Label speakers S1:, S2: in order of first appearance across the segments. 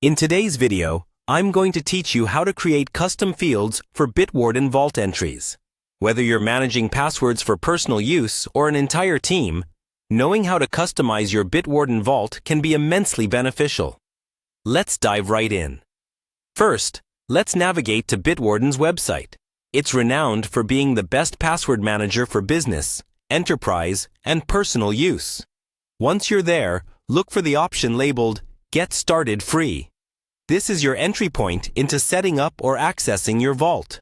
S1: In today's video, I'm going to teach you how to create custom fields for Bitwarden vault entries. Whether you're managing passwords for personal use or an entire team, knowing how to customize your Bitwarden vault can be immensely beneficial. Let's dive right in. First, let's navigate to Bitwarden's website. It's renowned for being the best password manager for business, enterprise, and personal use. Once you're there, look for the option labeled Get Started Free. This is your entry point into setting up or accessing your vault.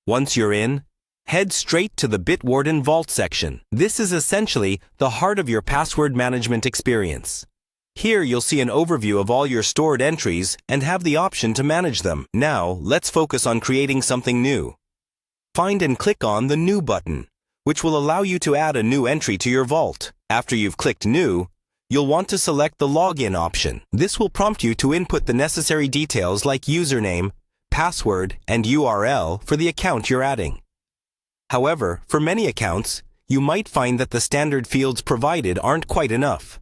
S1: Once you're in, head straight to the Bitwarden Vault section. This is essentially the heart of your password management experience. Here you'll see an overview of all your stored entries and have the option to manage them. Now, let's focus on creating something new. Find and click on the New button, which will allow you to add a new entry to your vault. After you've clicked New, you'll want to select the Login option. This will prompt you to input the necessary details like username, password, and URL for the account you're adding. However, for many accounts, you might find that the standard fields provided aren't quite enough.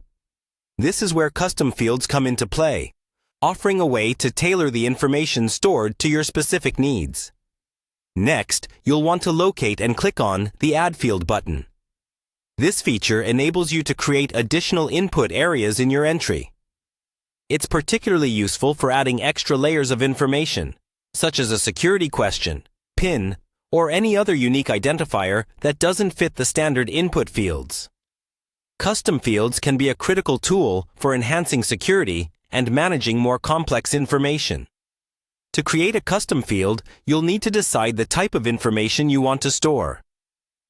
S1: This is where custom fields come into play, offering a way to tailor the information stored to your specific needs. Next, you'll want to locate and click on the Add Field button. This feature enables you to create additional input areas in your entry. It's particularly useful for adding extra layers of information, such as a security question, PIN, or any other unique identifier that doesn't fit the standard input fields. Custom fields can be a critical tool for enhancing security and managing more complex information. To create a custom field, you'll need to decide the type of information you want to store.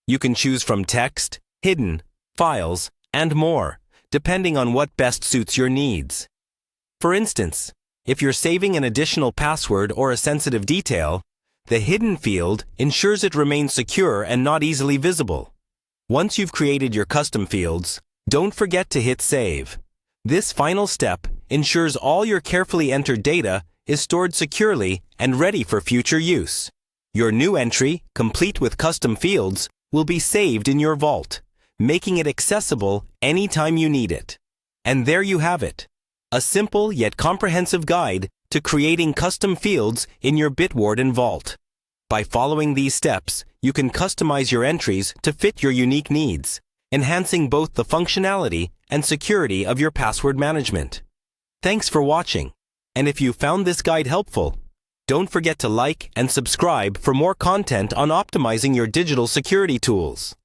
S1: You can choose from text, hidden, files, and more, depending on what best suits your needs. For instance, if you're saving an additional password or a sensitive detail, the hidden field ensures it remains secure and not easily visible. Once you've created your custom fields, don't forget to hit Save. This final step ensures all your carefully entered data is stored securely and ready for future use. Your new entry, complete with custom fields, will be saved in your vault, making it accessible anytime you need it. And there you have it, a simple yet comprehensive guide to creating custom fields in your Bitwarden vault. By following these steps, you can customize your entries to fit your unique needs, enhancing both the functionality and security of your password management. Thanks for watching, and if you found this guide helpful, don't forget to like and subscribe for more content on optimizing your digital security tools.